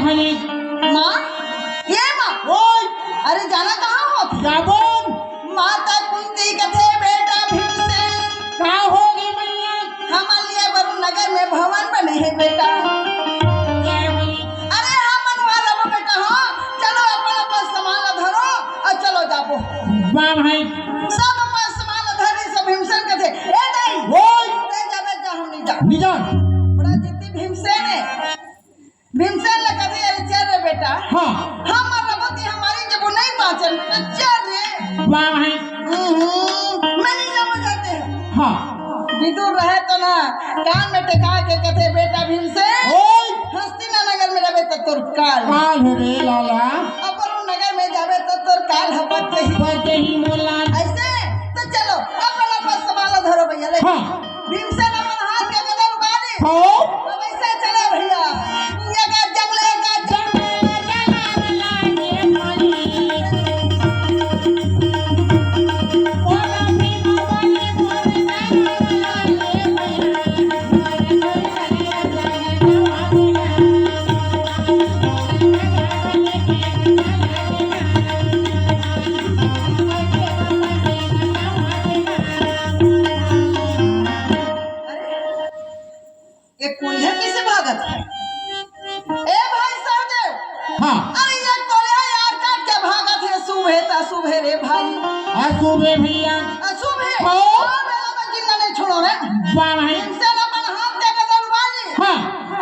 भली माँ ये माँ ओय अरे जाना कहाँ हो जाबोन माता कुंती कथे बेटा भीमसेन का होगी मैया हमारे लिए वरुण नगर में भवन बने हैं बेटा जय भली अरे हाँ बनवा लो बेटा हाँ चलो अपन अपन सामान धरो और चलो जाबो वाह भाई सब अपन सामान धरे सब भीमसेन कथे ए नहीं ओय ते जाबे जा हम नहीं जा निजान बड़ा जिद्दी भीमसेन है भीमसेन ने कथे अरे चल रे बेटा हाँ हम रबती हमारी जब नहीं पाचन चल रे वाह भाई मैं नहीं जाना चाहते हैं हाँ विदुर रहे तो ना कान में टिका के कहते बेटा भीमसेन ओय हस्तिना नगर में रहे तो तुर काल काल हो रे लाला अपन नगर में जावे तो तुर काल हपत ही बजे ही मोला ऐसे तो चलो अपन अपन संभालो धरो भैया ले हाँ भीमसेन अपन हाथ के कदम उगा दे हाँ अब ऐसे चले भैया ये का जंगले का ये कोल्हा कैसे भागत है ए भाई सहदेव हाँ अरे ये कोल्हा यार काट के भागत है सुबह रे भाई सुबह भैया सुबह हाँ। मेरा मैं जिंदा नहीं छोड़ो रे वाह भाई इनसे अपन हाथ के गदन उबाली हाँ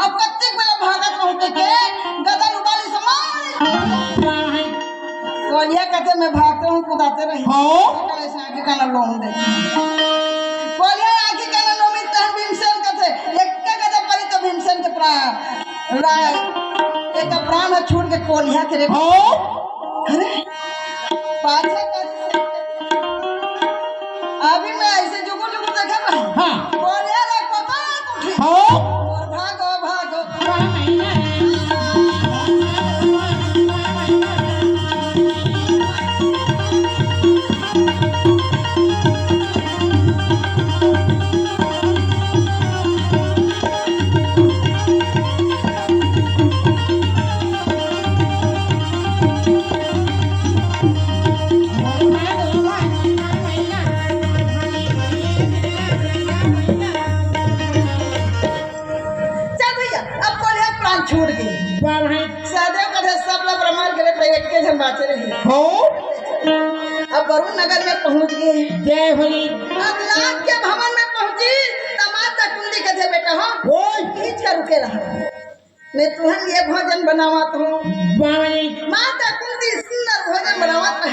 अब कत्तिक मेरा भागत रहते के गदन उबाली समाई वाह भाई कोल्हा कहते मैं भागता हूँ कुदाते रही हाँ ऐसे आगे का ना लोन दे कोल्हा आगे का ना लोन मिलता है भीमसेन कहते एक के गदन परी तो भीमसेन के प्राण एक का प्राण है छूट के कोल्हा के रे हाँ अरे पाछे का अभी मैं ऐसे जुगुर जुगुर देखा ना हाँ कोल्हा रे कोता उठी हाँ और भागो भागो वाह भैया चल भैया अब कोल्हा प्राण छूट गई वाह भाई सहदेव कथे सब लोग ब्रह्मांड के लिए एक के जन बाचे रही हाँ अब वरुण नगर में पहुंच गए जय भली अब लाख के भवन में पहुंची तमाता कुंदी कथे बेटा हाँ ओय खींच कर रुके रहा मैं तुहन ये भोजन बनावत हूँ वाह भाई माता कुंदी सुंदर भोजन बनावत है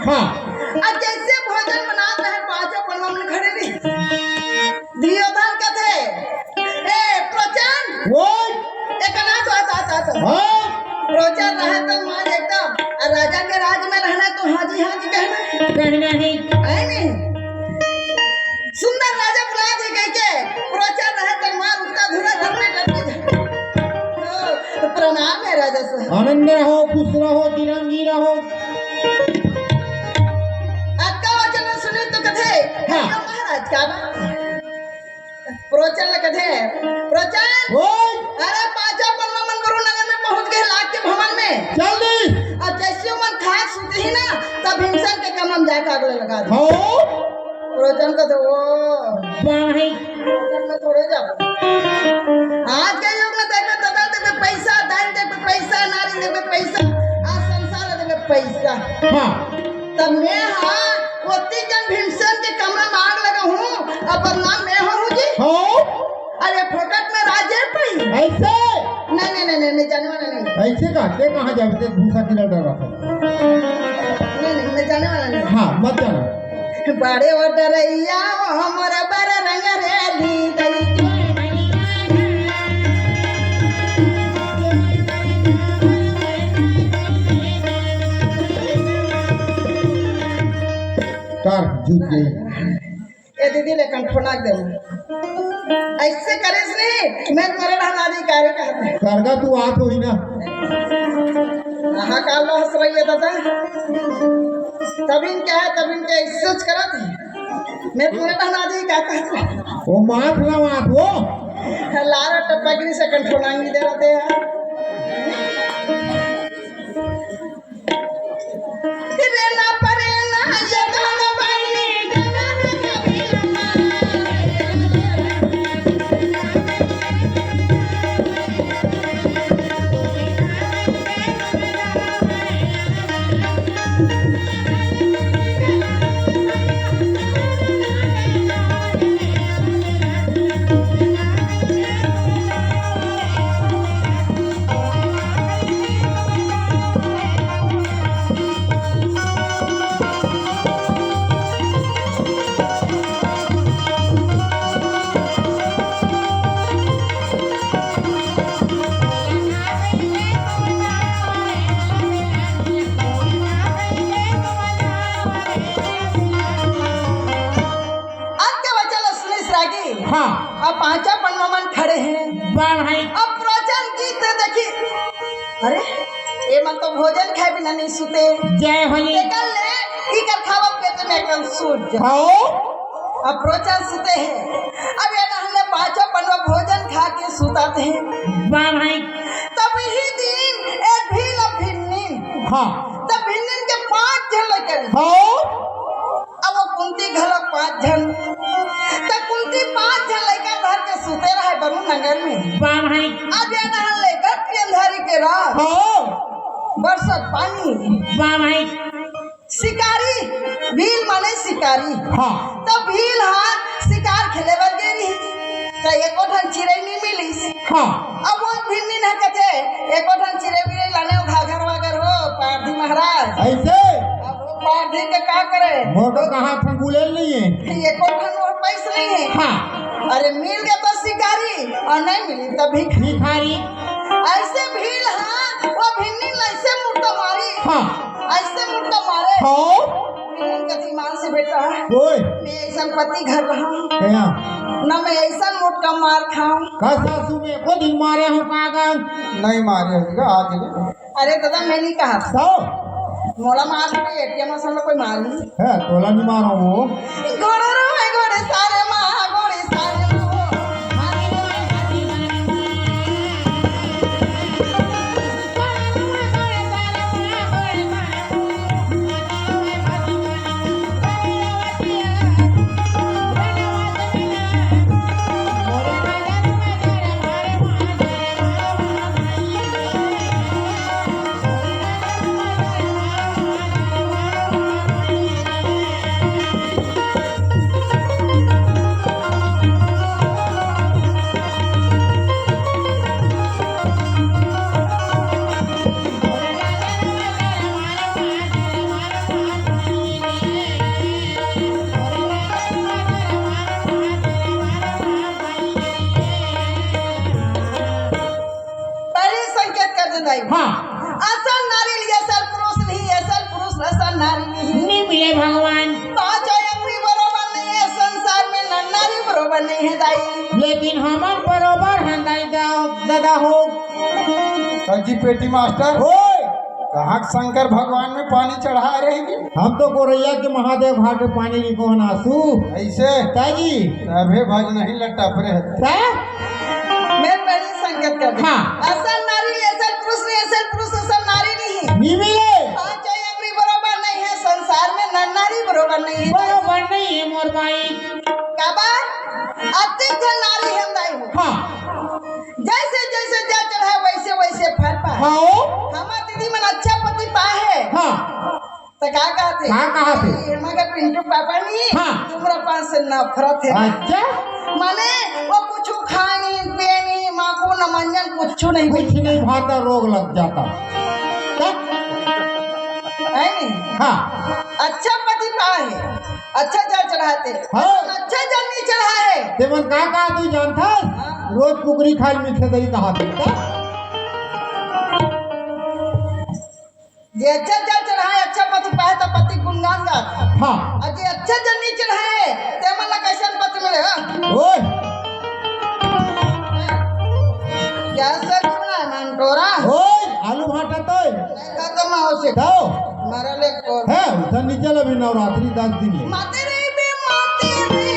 हाँ अब जैसे भोजन बनाते हैं पांचों पन्नों में खड़े नहीं दुर्योधन कथे ए प्रोचन ओय एक ना तो आता हाँ प्रोचन रहे तो मान एकदम और राजा के राज में रहना तो हाजी हाजी कहना कहना है है नहीं सुंदर राजा बुला दी गई के प्रोचन रहे तो मार उठता धुरा धरने लगी तो प्रणाम है राजा से आनंद रहो खुश रहो तिरंगी रहो अक्का वचन सुने तो कथे हाँ। महाराज का प्रोचन ल कथे प्रोचन ओय अरे पांचों पन्ना मन गुरु नगर में पहुंच गए लाख के भवन में जल्दी और जैसे मन खाक सुते ही ना तब भीमसेन के कमर जाकर अगले लगा दो हाँ प्रोचन का तो वो वाह भाई प्रोचन में थोड़े जाओ आज के युग में देखे दादा देखे पैसा दान देखे पैसा नारी देखे पैसा आज संसार देखे पैसा हाँ तब मैं हाँ ओती जन भीमसेन के कमरा में आग लगा हूँ अब नाम मैं हूँ जी हाँ अरे फोकट में राजे पई ऐसे नहीं जाने वाला नहीं ऐसे का ते कहाँ जावे ते भूसा की लड़ रहा था नहीं मैं जाने वाला नहीं हाँ मत जाना बड़े ओ डरैया हमारा बड़ा रंग रेली दई कार झूठ गई ए दीदी ले कंठोना दे ऐसे करेस नहीं मैं मरे रहना अधिकारी कहते हैं कारगा तू आत होई ना हाँ काल लो हंस रही है दादा तभी क्या है तभी क्या सोच करा थी मैं तुम्हें रहना अधिकारी कहते हैं वो मात ना मात वो लारा टप्पा गिरी से कंठोना दे रहे थे हाँ अब पांचा पन्नमन खड़े हैं। बाण है अब प्रवचन गीत देखी, अरे ये मन तो भोजन खाए बिना नहीं सुते। जय होली कल ले ई कर खावा पेट में कल सूट जा। खाओ अब प्रवचन सुते हैं। अब ये हमने पांचों पन्नों भोजन खा के सुताते हैं। बाण है तब ही दिन एक भील भिन्नी, हाँ तब भिन्नी के 5 जन लेकर, खाओ अब वो कुंती घलो 5 जन, तब कुंती 5 जन लेकर घर के सुते रहे बरू नगर में। बाण है अब ये नहर लेकर पियंधारी के रात खाओ बरसत पानी। बाण है शिकारी भील माने शिकारी, हाँ तब भील हाँ शिकार खेले बर गेरी, तो एको ठन चिड़ै नहीं मिली। हाँ अब वो भिन्नी न कथे एको ठन चिड़ै बिड़ै लाने घाघर वागर हो पारधी महाराज। ऐसे अब वो पारधी के का करे, मोटो कहाँ फंगुले नहीं है एको ठन वो पैसे नहीं है। हाँ अरे मिल गया तो शिकारी और नहीं मिली तभी भिखारी ऐसे भील हाँ वो भिन्नी ऐसे मुर्दा मारी, हाँ ऐसे मुर्दा मारे। खाओ इनका दिमाग से बेटा ओए मैं ऐसा पति घर रहा हूँ क्या न मैं ऐसा मोटका मार खाऊं। का सासू में को दिन मारे हो कागज नहीं मारे होगा आज ले अरे दादा मैं नहीं कहा सो मोला मार के एटीएम से कोई मारी है तोला नहीं मारो वो घोड़े रो घोड़े सारे माँ घोड़े सारे माँ। पहले संकेत कर दे दाई हाँ असल नारी लिया असल पुरुष नहीं, असल पुरुष असल नारी नहीं। नहीं मिले भगवान पांच अंगुली बरोबर नहीं है संसार में, न नारी बरोबर नहीं है दाई। लेकिन हमार बरोबर हंदाई दादा हो सब्जी पेटी मास्टर ओए कहाँ शंकर भगवान में पानी चढ़ा रहेगी हम तो गोरैया के महादेव घाट पे पानी की कौन आंसू ऐसे ताजी तभे भज नहीं लटप रहे मैं पहले संकेत कर दूं। हाँ। असल नारी असल पुरुष नहीं, असल पुरुष असल नारी नहीं। नहीं मिले पांच अंगुली बरोबर नहीं है संसार में, न नारी बरोबर नहीं है। बरोबर नहीं है मोर भाई का बात अतिक नारी हम दाई हो। हाँ जैसे जैसे जा चढ़ा वैसे वैसे फल पाए। खाओ हमार दीदी मन अच्छा पति पाए है हाँ तो क्या कहते क्या कहते? मगर पिंटू पापा नहीं हाँ। तुम्हारा पास से नफरत है। अच्छा माने वो कुछ खानी पियनी माखू न मंजन कुछ नहीं कुछ नहीं भाता रोग लग जाता क्या? है नहीं। हाँ अच्छा पति पाए है, अच्छा जल चढ़ाते हाँ। अच्छा जल नहीं चढ़ा है। तेमन का कहा तू जानता रोज कुकरी खाल मीठे दही कहा देता जे अच्छा जल चढ़ाए अच्छा पति पाए तो पति गुणगान गाता। हाँ और जे अच्छा जल नहीं चढ़ाए ते मन कैसन पति मिलेगा। ओए क्या सब बनाए मंटोरा ओए आलू भाटा तो खत्म हो से जाओ मारा ले को है उधर नीचे अभी नवरात्रि 10 दिन है माते रे बे माते रे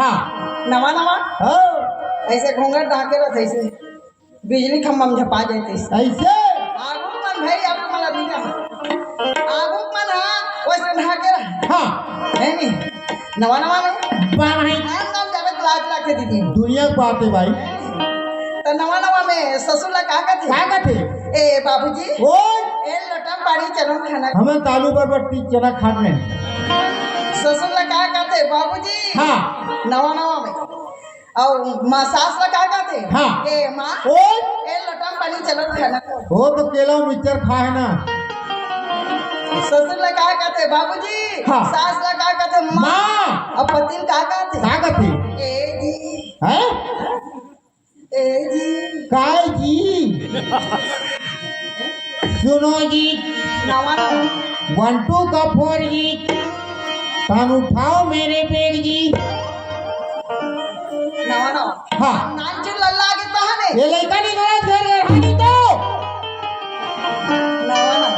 हाँ नवा नवा हो ऐसे घूंघट ढाके रह ऐसे बिजली खम्भा में झपा जाते ऐसे आगू मन भाई अब मला दिखा आगू मन हाँ वैसे ढाके रह हाँ है नहीं नवा नवा में भाई नाम नाम जावे तो लाज लाग के दीदी दुनिया की बात है भाई तो नवा नवा में ससुर ला का कहते क्या कहते ए बाबूजी ओए ए लटम पानी चलो खाना हमें तालू बरबट्टी चना खाने ससुर ला का कहते बाबूजी हाँ नवा नवा में और माँ सास ला का कहते हाँ। ए माँ ओए ए लटम पानी चलो खाना वो तो केला मिक्सर खाए ना ससुर ला का कहते बाबूजी हाँ। सास ला का कहते माँ माँ और पति का कहते क्या कहते ए जी हैं ए जी काय जी सुनो जी नवा नवा 1 2 का 4 जी कान उठाओ मेरे बेग जी नवा नवा हाँ नाचू लल्ला के बहाने ये लड़का नहीं गया घर घर हानी तो नवा नवा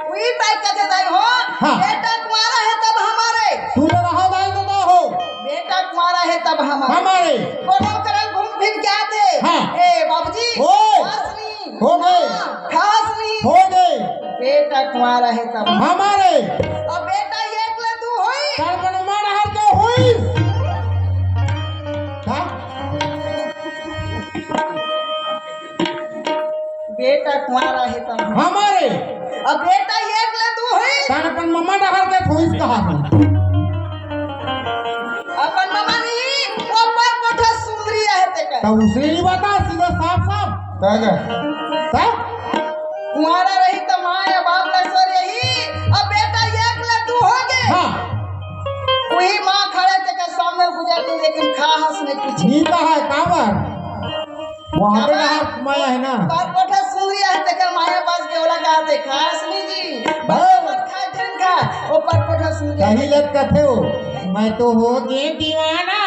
वही टाइप का देता हो हाँ। बेटा तुम्हारा है तब हमारे तू तो रहो भाई तो ना हो बेटा तुम्हारा है तब हमारे हमारे कोनो करल घूम फिर के आते हाँ। ए बाबूजी ओए। खास नहीं हो गए। हाँ, खास नहीं हो गए बेटा तुम्हारा है तब हमारे और बेटा ये एकला तू होई कार्बन मार हर तो हुई का बेटा तुम्हारा है तब हमारे अब बेटा ये एकला तू होई कार्बन मम्मा डहर के हुई कहा अपन मामा नहीं ऊपर कोठा सुंदरी है ते का तो उसने नहीं बता सीधा साफ साफ काय तुम्हारा रही तो माँ या बाप का स्वर यही अब बेटा ये एकला तू हो गए हाँ वही माँ खड़े थे के सामने गुजरती लेकिन खा हंस नहीं पीछे ठीक है काबर वहाँ पे रहा माया है ना बार कोठा सुंदरी है ते का माया पास गेवला कहा थे खास नहीं जी बस खा जन खा ऊपर कोठा सुंदरी कहीं लग कथे हो मैं तो हो गए दीवाना